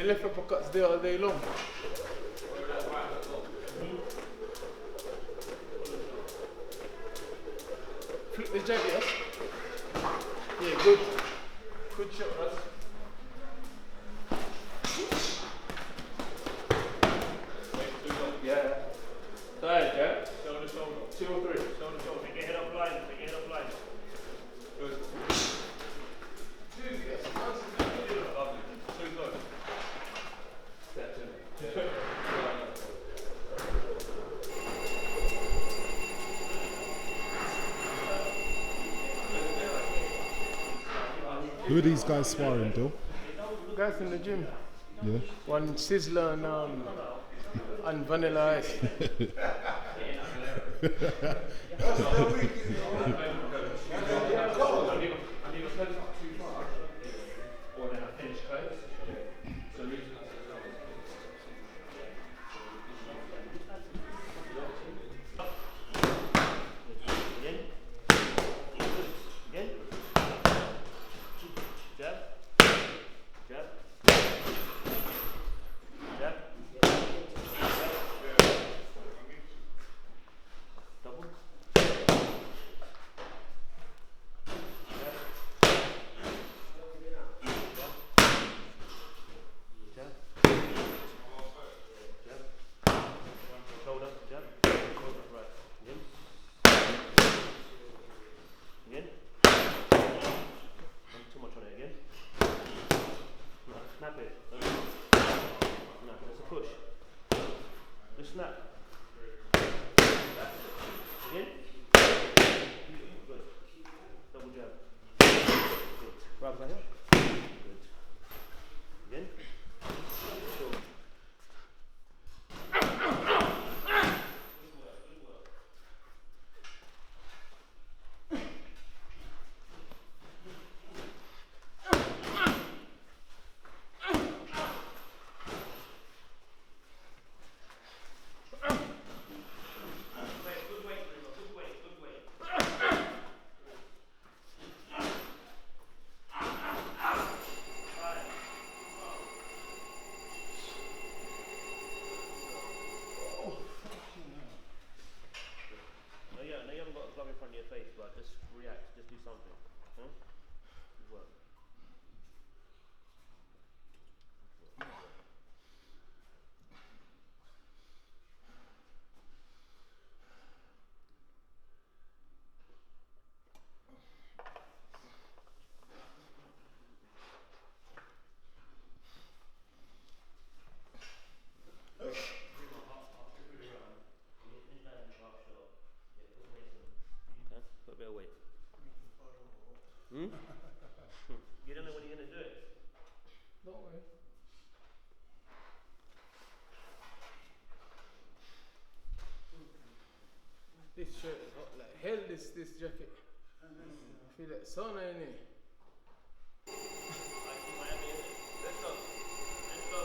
left uppercuts there all day long. Flip the jab, yes? Yeah, good. Good shot, Russ. Yeah. Side, yeah? Shoulder, shoulder. 2 or 3. Shoulder, shoulder. Take your head up line. Take your head up line. Good. Lovely. Too good. Step in. Who are these guys sparring, Dill? Guys in the gym. Yeah. One Sizzler and Vanilla Ice. You don't know when you're going to do it? Don't worry. This shirt is hot like hell, this jacket. Feel like sauna in it. Let's go. Let's go.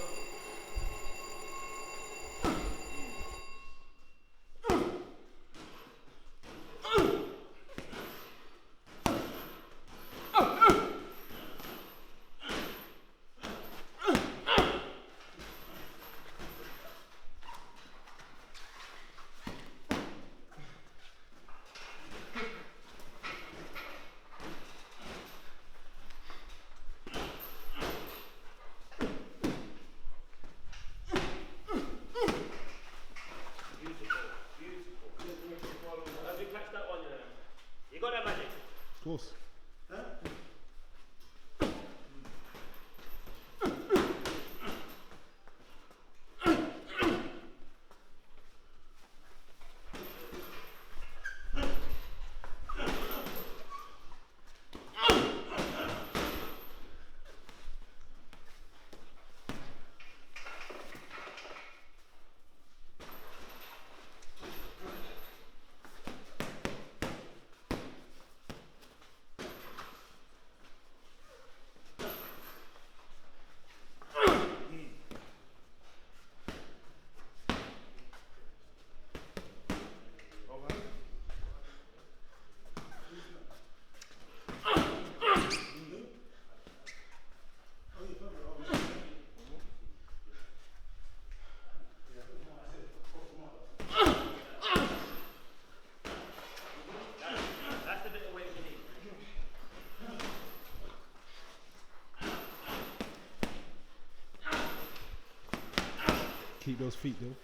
keep those feet, though.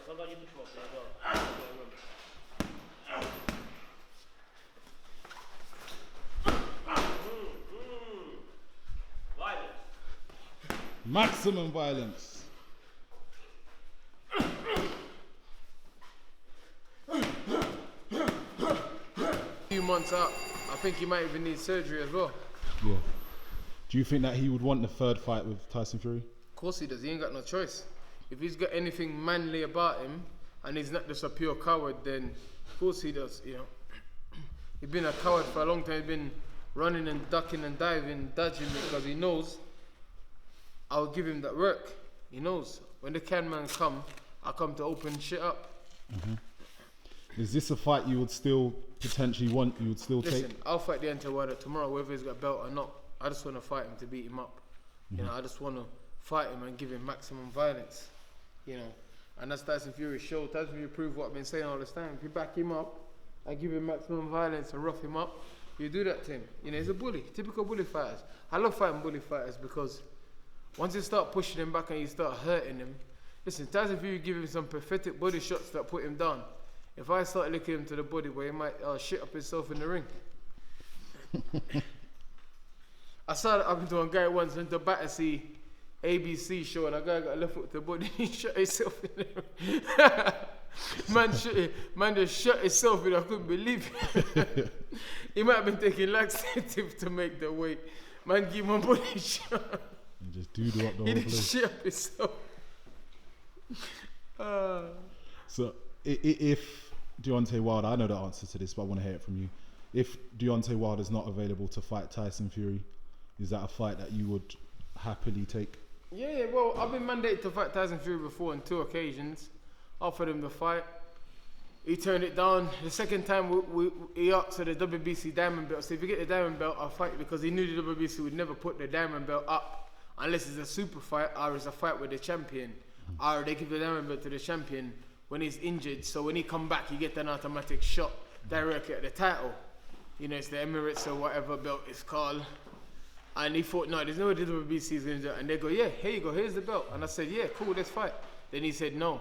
Sometimes you push him up there as well. Violence. Maximum violence. Few months out, I think he might even need surgery as well. Yeah. Do you think that he would want the third fight with Tyson Fury? Of course he does. He ain't got no choice. If he's got anything manly about him, and he's not just a pure coward, then of course he does. You know, he's been a coward for a long time. He's been running and ducking and diving, dodging me because he knows I'll give him that work. He knows when the can man come, I come to open shit up. Mm-hmm. Is this a fight you would still potentially want? You would still Listen, take? I'll fight Deontay Wilder tomorrow, whether he's got a belt or not. I just want to fight him to beat him up. You know, I just want to fight him and give him maximum violence. You know, and that's Tyson Fury's show. Tyson Fury proved what I've been saying all this time. If you back him up and give him maximum violence and rough him up, you do that to him. You know, he's a bully, typical bully fighters. I love fighting bully fighters because once you start pushing him back and you start hurting him, listen, Tyson Fury give him some pathetic body shots that put him down. If I start licking him to the body where he might shit up himself in the ring. I saw that happen to a guy once in the Battersea ABC show, and a guy got a left foot to the body and he shot himself in the ring. Man just shot himself in, I couldn't believe it. He might have been taking laxative to make the weight. Man give him a body shot. And just doodle up the He whole didn't place. shit up himself. So if Deontay Wilder, I know the answer to this, but I want to hear it from you. If Deontay Wilder is not available to fight Tyson Fury, is that a fight that you would happily take? Yeah, well, I've been mandated to fight Tyson Fury before on 2 occasions. Offered him the fight. He turned it down. The second time he asked for the WBC diamond belt. So if you get the diamond belt, I'll fight, because he knew the WBC would never put the diamond belt up unless it's a super fight or it's a fight with the champion. Or they give the diamond belt to the champion when he's injured. So when he come back, he get an automatic shot directly at the title. You know, it's the Emirates or whatever belt it's called. And he thought, no, there's no way the WBC is going to do it. And they go, yeah, here you go, here's the belt. And I said, yeah, cool, let's fight. Then he said, no.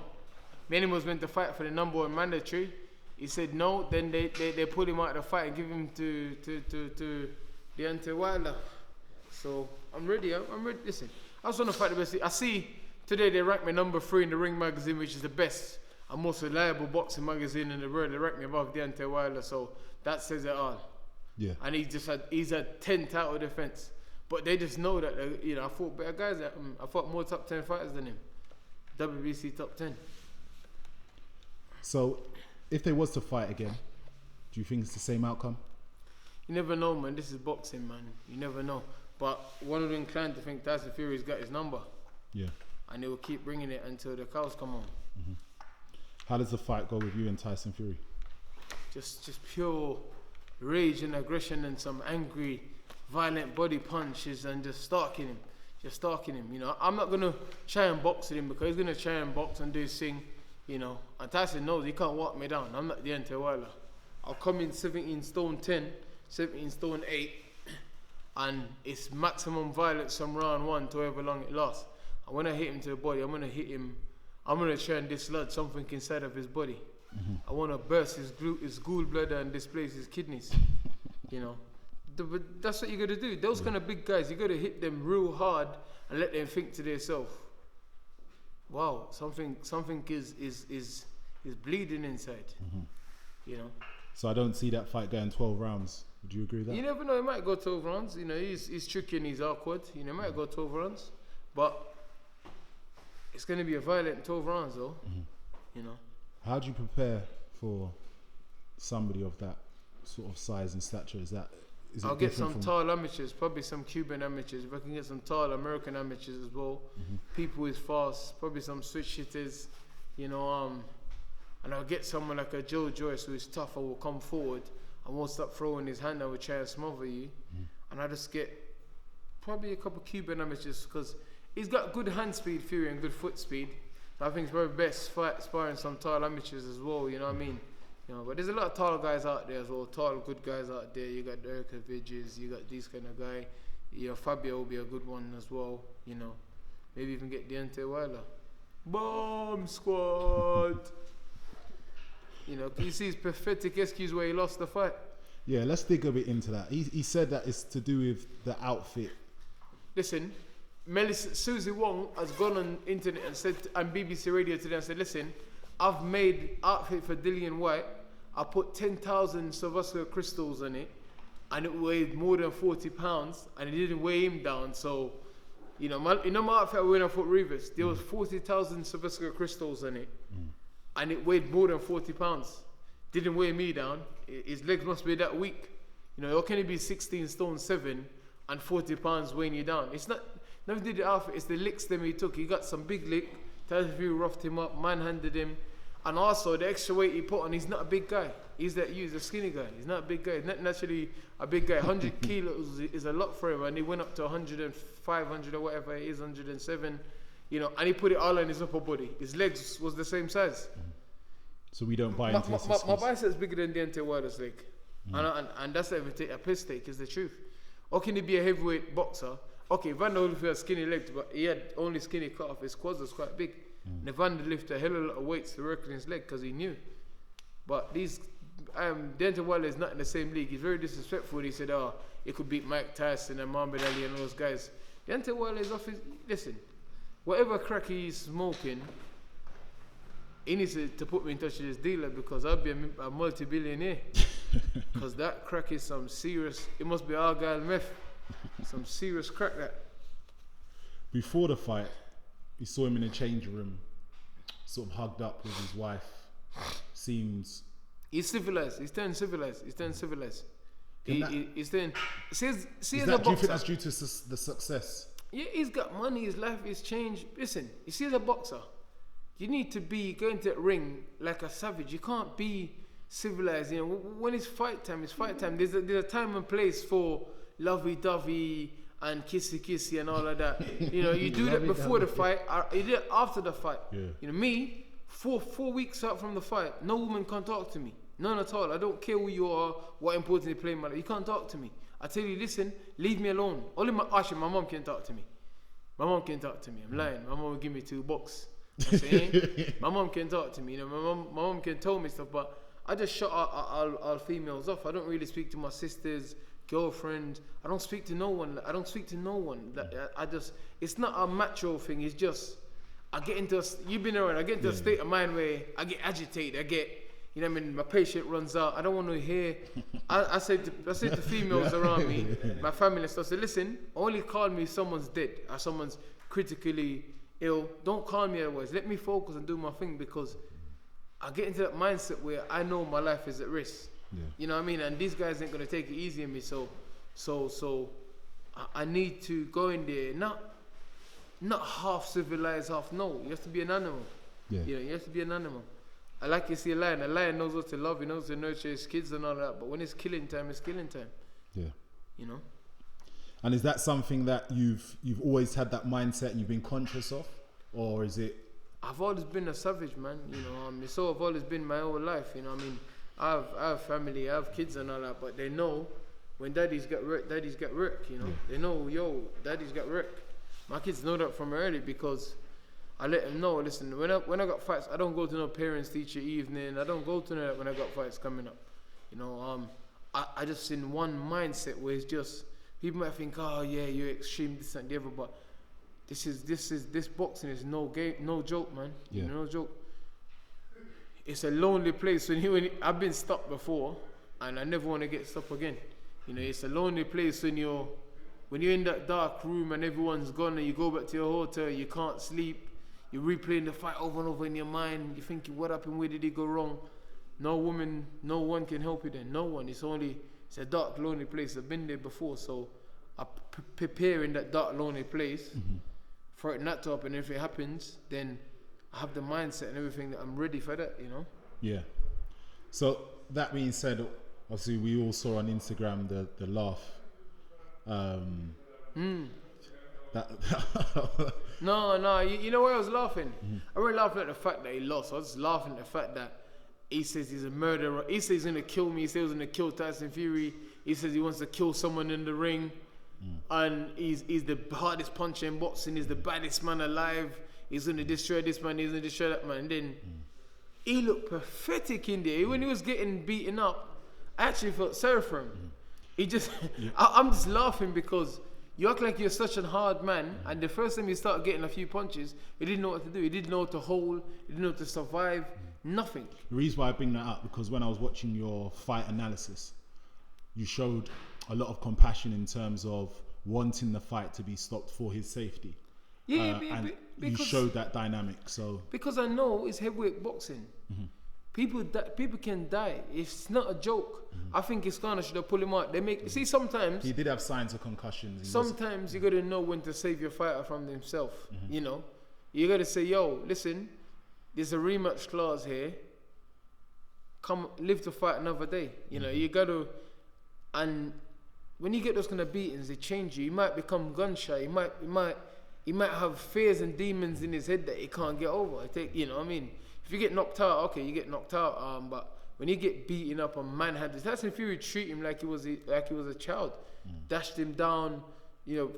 Manny was meant to fight for the number 1 mandatory. He said no. Then they pulled him out of the fight and give him to Deontay Wilder. So I'm ready. I'm ready. Listen, I just want to fight the best. I see today they rank me number 3 in the Ring magazine, which is the best and most reliable boxing magazine in the world. They rank me above Deontay Wilder. So that says it all. Yeah. And he's had 10 title defense. But they just know that, you know, I fought better guys. I fought more top 10 fighters than him. WBC top 10. So, if they was to fight again, do you think it's the same outcome? You never know, man. This is boxing, man. You never know. But one of them inclined to think Tyson Fury's got his number. Yeah. And they will keep bringing it until the cows come home. Mm-hmm. How does the fight go with you and Tyson Fury? Just pure rage and aggression and some angry, violent body punches and just stalking him. You know, I'm not going to try and box with him because he's going to try and box and do his thing. You know, and Tyson knows he can't walk me down. I'm not Deontay Wilder. I'll come in 17 stone 10, 17 stone 8, and it's maximum violence from round 1 to however long it lasts. And when I hit him to the body, I'm going to hit him. I'm going to try and dislodge something inside of his body. Mm-hmm. I want to burst his gallbladder and displace his kidneys. You know, but that's what you got to do. Those kind of big guys, you got to hit them real hard and let them think to themselves, wow, something is bleeding inside. Mm-hmm. You know. So I don't see that fight going 12 rounds. Would you agree with that? You never know. He might go 12 rounds. You know, he's tricky and he's awkward. You know, he might go 12 rounds, but it's going to be a violent 12 rounds, though. Mm-hmm. You know. How do you prepare for somebody of that sort of size and stature? I'll get some tall amateurs, probably some Cuban amateurs. If I can get some tall American amateurs as well, people who's fast, probably some switch hitters, you know. And I'll get someone like a Joe Joyce who is tough and will come forward and won't stop throwing his hand and will try and smother you. And I just get probably a couple Cuban amateurs because he's got good hand speed, Fury, and good foot speed. I think it's probably best sparring some tall amateurs as well. You know what I mean? You know, but there's a lot of tall guys out there as well, tall, good guys out there. You got Eric Vidges, you got these kind of guy. Yeah, Fabio will be a good one as well. You know, maybe even get Deontay Wilder. Bomb squad. You know, can you see his pathetic excuse where he lost the fight? Yeah, let's dig a bit into that. He said that it's to do with the outfit. Listen, Susie Wong has gone on internet and said, and BBC Radio today and said, listen, I've made outfit for Dillian Whyte. I put 10,000 Swarovski crystals on it, and it weighed more than 40 pounds, and it didn't weigh him down. So, you know, my outfit when I fought Rivas, there was 40,000 Swarovski crystals on it, and it weighed more than 40 pounds. Didn't weigh me down. His legs must be that weak. You know, how can he be 16 stone 7 and 40 pounds weighing you down? It's not, never did the outfit, it's the licks them he took. He got some big lick, Tyson Fury roughed him up, manhandled him. And also the extra weight he put on, he's not a big guy. He's a skinny guy. He's not a big guy. He's not naturally a big guy. 100 kilos is a lot for him, and he went up to 105, 100 or whatever it is, 107. You know, and he put it all on his upper body. His legs was the same size. So we don't buy into this. My bicep's bigger than Deontay Wilder's leg. And that's not even take a piss take, is the truth. Or can he be a heavyweight boxer? Okay, Van der Holyfield had skinny legs, but he had only skinny cut off. His quads was quite big. And Van der lifted a hell of a lot of weights to work on his leg because he knew. But these, Deontay Wilder is not in the same league. He's very disrespectful. He said, oh, he could beat Mike Tyson and Muhammad Ali and all those guys. Deontay Wilder is off his, listen, whatever crack he's smoking, he needs to put me in touch with his dealer because I'll be a multi-billionaire. Because that crack is some serious, it must be Argyle meth. Some serious crack that. Before the fight, we saw him in a changing room, sort of hugged up with his wife. Seems... He's civilized. He's turned civilized. He's turned civilized. He's turned... See, as a boxer... Do you think that's due to the success? Yeah, he's got money. His life is changed. Listen, you see as a boxer, you need to be going to the ring like a savage. You can't be civilized. You know, when it's fight time, it's fight time. There's a time and place for lovey-dovey and kissy and all of that. You know, you do that before the fight. You do it after the fight. Yeah. You know, me, four weeks out from the fight, no woman can talk to me. None at all. I don't care who you are, what importance you play in my life. You can't talk to me. I tell you, listen, leave me alone. Only my mom can talk to me. My mom can talk to me. I'm lying. My mom will give me $2. I'm saying, my mom can talk to me. You know, my mom can tell me stuff, but I just shut all females off. I don't really speak to my sisters, girlfriend. I don't speak to no one. It's not a macho thing. It's just, I get into a state of mind where I get agitated. You know what I mean? My patience runs out. I don't want to hear. I said to females around me, my family and stuff, say, listen, only call me if someone's dead or someone's critically ill. Don't call me otherwise. Let me focus and do my thing because I get into that mindset where I know my life is at risk. Yeah. You know what I mean? And these guys ain't gonna take it easy on me. So I need to go in there, not half civilized, half no. You have to be an animal. Yeah. You know, you have to be an animal. I like you see a lion knows what to love, he knows to nurture his kids and all that, but when it's killing time, it's killing time. Yeah. You know? And is that something that you've always had that mindset and you've been conscious of? Or is it? I've always been a savage, man, you know, so I've always been my whole life, you know what I mean? I have family, I have kids and all that, but they know when daddy's got work, you know? Yeah. They know, yo, daddy's got work. My kids know that from early because I let them know, listen, when I got fights, I don't go to no parents teacher evening. I don't go to that when I got fights coming up. You know, I just in one mindset where it's just, people might think, oh yeah, you're extreme, this and the other, but this boxing is no game, no joke, man. Yeah. You know, no joke. It's a lonely place. I've been stopped before, and I never want to get stopped again. You know, it's a lonely place when you're in that dark room and everyone's gone and you go back to your hotel, you can't sleep. You're replaying the fight over and over in your mind. You're thinking, what happened? Where did it go wrong? No one can help you then. No one. It's a dark, lonely place. I've been there before, so I prepare in that dark, lonely place for it not to happen. If it happens, then I have the mindset and everything that I'm ready for that, you know? Yeah. So that being said, obviously we all saw on Instagram the laugh. No, you know why I was laughing? I wasn't laughing at the fact that he lost. I was just laughing at the fact that he says he's a murderer. He says he's going to kill me. He says he's going to kill Tyson Fury. He says he wants to kill someone in the ring. and he's the hardest puncher in boxing. He's the baddest man alive. He's gonna destroy this man. He's gonna destroy that man. And then he looked pathetic in there. When he was getting beaten up, I actually felt sorry for him. He just, I'm just laughing because you act like you're such a hard man, and the first time you start getting a few punches, he didn't know what to do. He didn't know what to hold. He didn't know what to survive. Nothing. The reason why I bring that up, because when I was watching your fight analysis, you showed a lot of compassion in terms of wanting the fight to be stopped for his safety. And you showed that dynamic. So because I know it's heavyweight boxing. People can die. It's not a joke. I think Iskana should have pulled him out. See, sometimes he did have signs of concussion. Sometimes you gotta know when to save your fighter from himself. You know, you gotta say, "Yo, listen, there's a rematch clause here. Come, live to fight another day." You know, you gotta. And when you get those kind of beatings, they change you. You might become gun shy. He might have fears and demons in his head that he can't get over. You know what I mean? If you get knocked out, okay, you get knocked out. But when you get beaten up and manhandled, Tyson Fury treat him like he was a child, dashed him down, you know,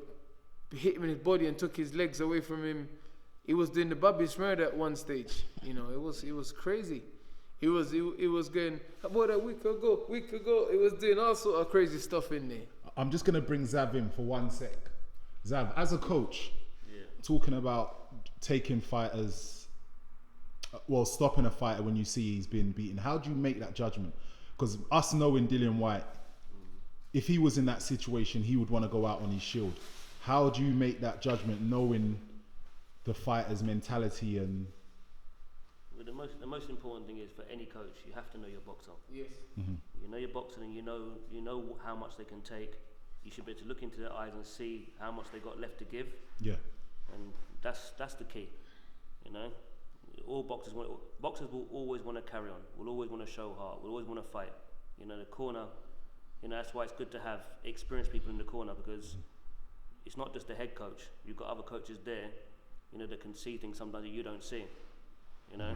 hit him in his body and took his legs away from him. He was doing the Bobby's murder at one stage. You know, it was crazy. He was going about a week ago. He was doing all sort of crazy stuff in there. I'm just gonna bring Zav in for 1 sec. Zav, as a coach, talking about taking fighters. Well, stopping a fighter when you see he's been beaten. How do you make that judgment? Because us knowing Dillian Whyte, if he was in that situation, he would want to go out on his shield. How do you make that judgment, knowing the fighter's mentality and? Well, the most important thing is for any coach, you have to know your boxer. Yes. You know your boxer, and you know how much they can take. You should be able to look into their eyes and see how much they got left to give. Yeah. And that's the key. You know. All boxers will always want to carry on, will always want to show heart, will always want to fight. You know, the corner, you know, that's why it's good to have experienced people in the corner, because it's not just the head coach. You've got other coaches there, you know, that can see things sometimes that you don't see. You know,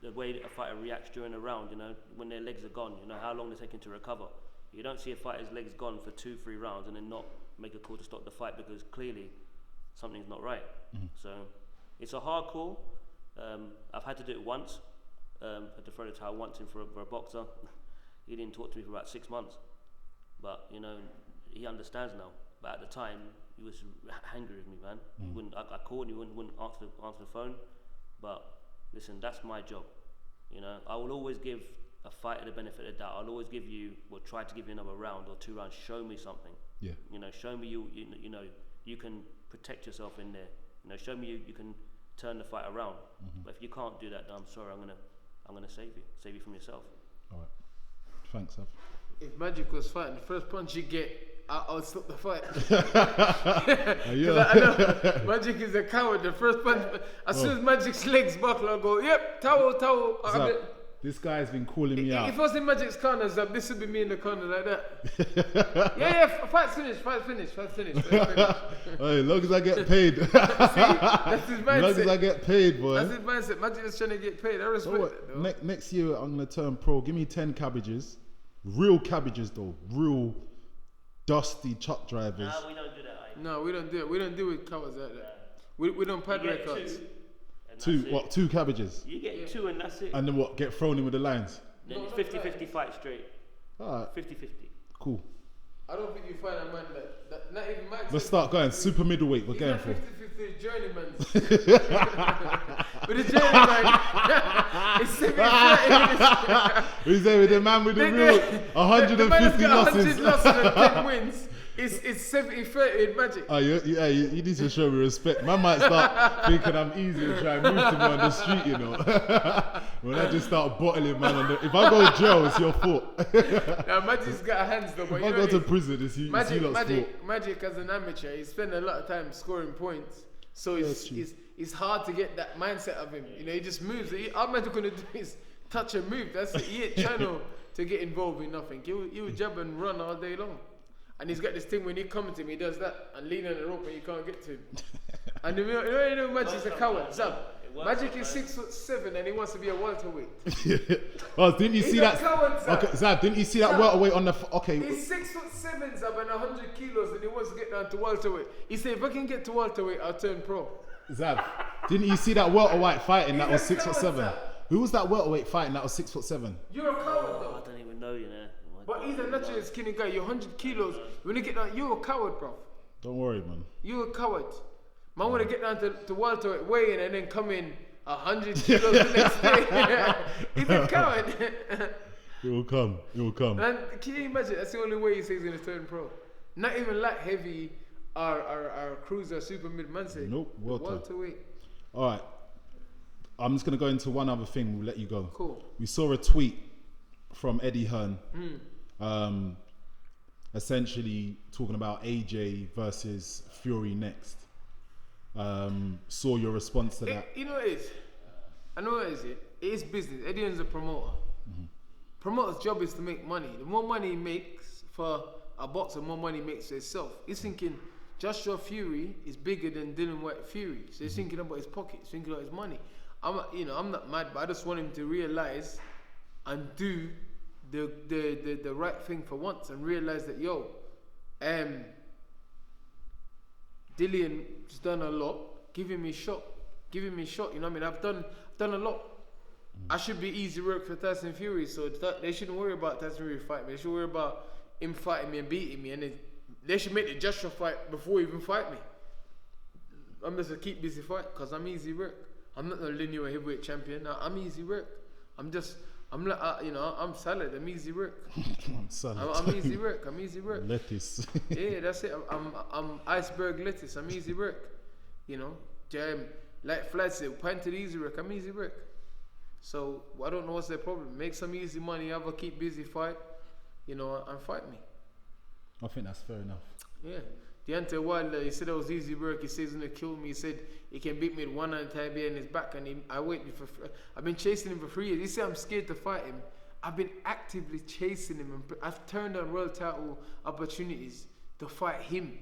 the way a fighter reacts during a round, you know, when their legs are gone, you know, how long they're taking to recover. You don't see a fighter's legs gone for 2-3 rounds and then not make a call to stop the fight, because clearly something's not right. So it's a hard call. I've had to do it once. Had to throw the towel once in for a boxer. He didn't talk to me for about 6 months, but you know, he understands now. But at the time, he was angry with me, man. He wouldn't. I called and he wouldn't answer the phone. But listen, that's my job. You know, I will always give a fighter the benefit of the doubt. I'll always give you, or try to give you another round or 2 rounds. Show me something. Yeah. You know, show me you know you can protect yourself in there. You know, show me you can turn the fight around. But if you can't do that, then I'm sorry. I'm gonna save you from yourself. All right. Thanks, Sav. If Magic was fighting, the first punch you get, I would stop the fight. Yeah. I know Magic is a coward. The first punch, as soon as Magic's legs buckle, I'll go, yep, towel. This guy's been calling me out. If I was in Magic's corner, this would be me in the corner like that. yeah, fight's finished. Hey, as long as I get paid. See, that's his mindset. As long as I get paid, boy. That's his mindset. Magic is trying to get paid. I respect it. Next year, I'm going to turn pro. Give me 10 cabbages. Real cabbages, though. Real dusty truck drivers. No, we don't do that. No, we don't do it. We don't do it covers like that. We don't pad records. Two cabbages? You get 2 and that's it. And then what? Get thrown in with the lines? Then it's 50-50 fight straight. Alright. 50-50. Cool. I don't think you find a man that not even Max. Let's start going. Super middleweight. We're going for 50-50 journeyman. With the journeyman, it's 70-30. Who's there with the man with the real 150 losses? 100 losses and 10 wins. It's 70-30 in Magic. Oh, you need to show me respect. Man might start thinking I'm easy and try and move to me on the street, you know. When I just start bottling, man, if I go to jail, it's your fault. Now, Magic's got hands though. But if I go to prison, it's you lot's fault. Magic as an amateur, he spent a lot of time scoring points. So it's hard to get that mindset of him. You know, he just moves. All Magic going to do is touch and move. That's it. He ain't trying to get involved in nothing. He would jump and run all day long. And he's got this thing when he comes to him, he does that and lean on the rope and you can't get to him. And you know Magic's a coward. So Magic is 6'7" and he wants to be a welterweight. Oh, didn't you He's see a that? coward, Zab. Okay, Zab, didn't you see that welterweight on the? Okay. He's 6'7", Zab, and 100 kilos, and he wants to get down to welterweight. He said, if I can get to welterweight, I'll turn pro. Zab, didn't you see that welterweight fighting that was He's a 6'7"? coward, Who was that welterweight fighting that was 6'7"? You're a coward, though. I don't even know, you know. But he's a naturally skinny guy. You're 100 kilos. When you get down, you're a coward, bro. Don't worry, man. You're a coward. Man, want to get down to welterweight, weigh in, and then come in 100 kilos the next day. He's a coward. It will come. It will come. And can you imagine? That's the only way he says he's going to turn pro. Not even light heavy or cruiser, super mid man say. Nope, welterweight. All right. I'm just going to go into one other thing. We'll let you go. Cool. We saw a tweet from Eddie Hearn. Essentially talking about AJ versus Fury next. Saw your response to that. You know what it is? I know what it is. It is business. Eddie Hearn's a promoter. Promoter's job is to make money. The more money he makes for a boxer, the more money he makes for himself. He's thinking Joshua Fury is bigger than Dillian Whyte Fury. So he's thinking about his pockets, thinking about his money. I'm not mad, but I just want him to realize and do the right thing for once and realize that Dillian's done a lot, giving me shot, you know what I mean? I've done a lot. I should be easy work for Tyson Fury, so they shouldn't worry about Tyson Fury fighting me. They should worry about him fighting me and beating me, and they should make the Joshua fight before he even fight me. I'm just a keep busy fight because I'm easy work. I'm not a linear heavyweight champion. I'm easy work. I'm salad. I'm easy work. I'm salad. I'm easy work. I'm easy work. Lettuce. Yeah, that's it. I'm iceberg lettuce. I'm easy work. You know, like Flat said, painted easy work. I'm easy work. So I don't know what's their problem. Make some easy money. Have a keep busy fight. You know, and fight me. I think that's fair enough. Yeah. Deontay Wilder, he said it was easy work. He said he's gonna kill me. He said he can beat me with one hand tied behind his back, and I've been chasing him for 3 years. He said I'm scared to fight him. I've been actively chasing him, and I've turned down world title opportunities to fight him,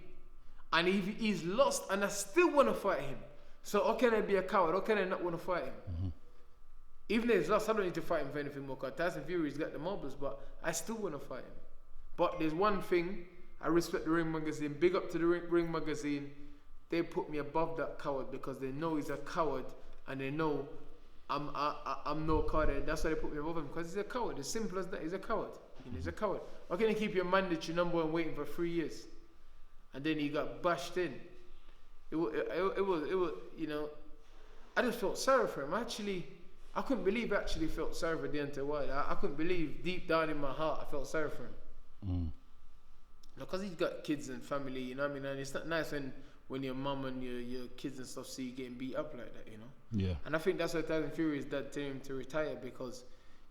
and he's lost, and I still want to fight him. So how can I be a coward? How can I not want to fight him? Even if he's lost, I don't need to fight him for anything more. Because Tyson Fury's got the marbles, but I still want to fight him. But there's one thing. I respect the Ring Magazine. Big up to the Ring Magazine. They put me above that coward because they know he's a coward and they know I'm no coward. That's why they put me above him, because he's a coward. As simple as that. He's a coward. You know, he's a coward. How can you keep your mandatory number one waiting for 3 years, and then he got bashed in? It was. You know, I just felt sorry for him. I couldn't believe I actually felt sorry for Deontay Wilder. I couldn't believe deep down in my heart I felt sorry for him. Because he's got kids and family, you know what I mean? And it's not nice when your mum and your kids and stuff see you getting beat up like that, you know? Yeah. And I think that's why Tyson Fury's dad told him to retire, because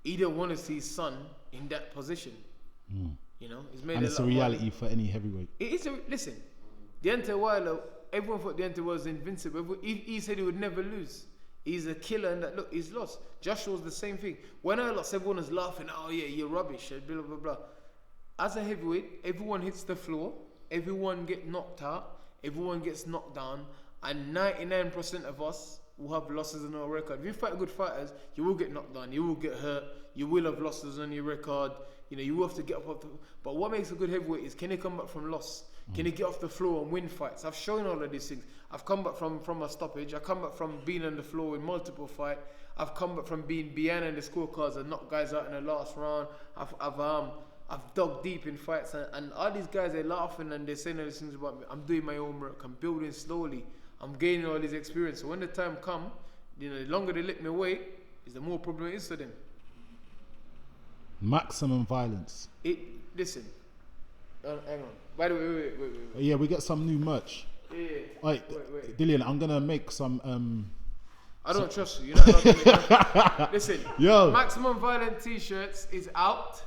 he didn't want to see his son in that position. You know? And it's a reality for any heavyweight. It is listen, Deontay Wilder, everyone thought Deontay was invincible. He said he would never lose. He's a killer, and that look, he's lost. Joshua's the same thing. When I lost, everyone was laughing, oh yeah, you're rubbish, blah, blah, blah. As a heavyweight, everyone hits the floor, everyone gets knocked out, everyone gets knocked down, and 99% of us will have losses on our record. If you fight good fighters, you will get knocked down, you will get hurt, you will have losses on your record, you know, you will have to get up. But what makes a good heavyweight is, can he come back from loss? Can he get off the floor and win fights? I've shown all of these things. I've come back from a stoppage. I've come back from being on the floor in multiple fights. I've come back from being behind in the scorecards and knocked guys out in the last round. I've dug deep in fights, and all these guys, they're laughing and they're saying all these things about me. I'm doing my own work. I'm building slowly. I'm gaining all this experience. So when the time comes, you know, the longer they let me wait, is the more problem it is for them. Maximum violence. Listen. Hang on. By the way, wait. Yeah, we get some new merch. Yeah. Wait. Dillian, I'm gonna make some. I don't trust you. You're not gonna listen. Yo. Maximum Violent T-shirts is out.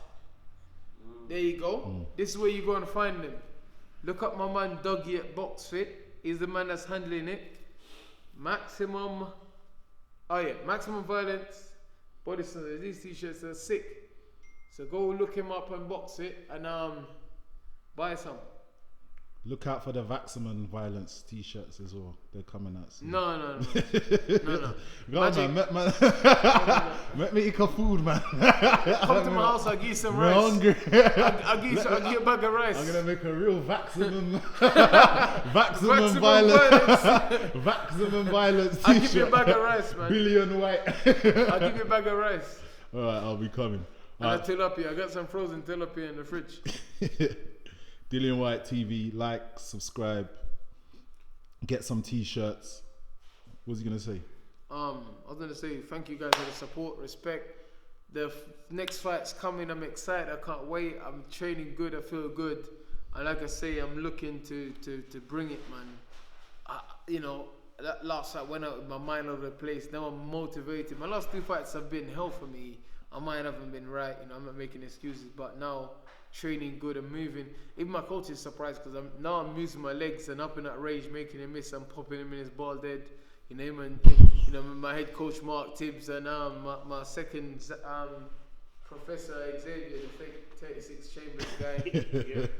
There you go. This is where you go and find them. Look up my man Dougie at BoxFit. He's the man that's handling it. Maximum Violence body standards. These T-shirts are sick. So go look him up and box it and buy some. Look out for the Vaxaman violence t-shirts as well. They're coming out soon. No. Go on, man. Let me eat your food, man. Come to my house, I'll give you some rice. Hungry. I'll give you a bag of rice. I'm gonna make a real Vaxaman violence t-shirt. I'll give you a bag of rice, man. Dillian Whyte. I'll give you a bag of rice. Alright, I'll be coming. And a tilapia. I got some frozen tilapia in the fridge. Dillian Whyte TV, like, subscribe, get some t-shirts. What was he gonna say? I was gonna say thank you guys for the support, respect. The next fight's coming. I'm excited. I can't wait. I'm training good. I feel good. And like I say, I'm looking to bring it, man. That last fight went out with my mind all over the place. Now I'm motivated. My last 2 fights have been hell for me. My mind haven't been right. I'm not making excuses, but now training good and moving. Even my coach is surprised because I'm using my legs and up in that rage, making him miss and popping him in his ball dead. My head coach Mark Tibbs and my second Professor Xavier, the fake 36 Chambers guy.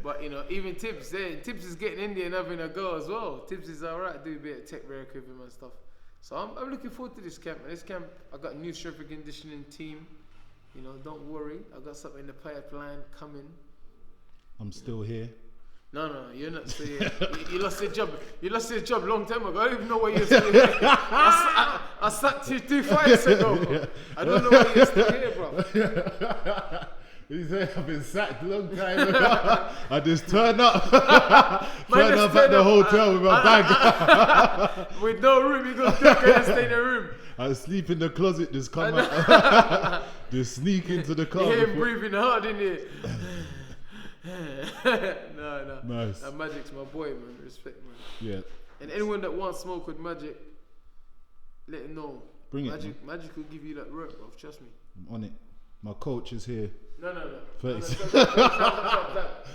But even Tibbs is getting in there and having a go as well. Tibbs is alright, do a bit of tech work with him and stuff. So I'm looking forward to this camp. And this camp, I got a new strength and conditioning team. Don't worry. I got something in the pipeline coming. I'm still here. No, you're not still here. You lost your job. You lost your job a long time ago. I don't even know why you're still here. I sacked you 2 fights ago, bro. I don't know why you're still here, bro. He said, I've been sacked a long time ago. I just turn up. turn up at the hotel with my bag. With no room, you gotta stay in the room. I sleep in the closet, just come out. Just sneak into the car. You hear him breathing hard in here. No. Nice. Magic's my boy, man. Respect, man. Yeah. And anyone that wants smoke with Magic, let him know. Bring Magic, it. Magic will give you that work, bro. Trust me. I'm on it. My coach is here. No.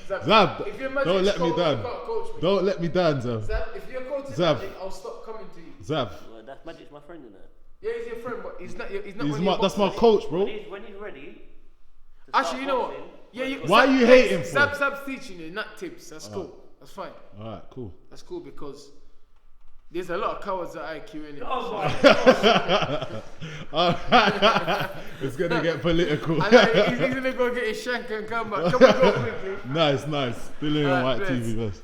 Zab, if you're Magic's don't let me coach, down. you can't coach me. Don't let me down, Zab. Zab, if you're coaching Zab. Magic, I'll stop coming to you. Zab. Well, that's Magic's my friend, isn't it? Yeah, he's your friend, but he's not. That's my coach, bro. When he's ready. Actually, you know what? Yeah, Why are you hating for? Zab's teaching you, not tips. That's cool. That's fine. Alright, cool. That's cool because there's a lot of cowards at IQ in it. Oh my God. It's gonna get political. He's gonna go get his shank and come back. Come on, go quickly. Nice. Dillian Whyte bless. TV, best.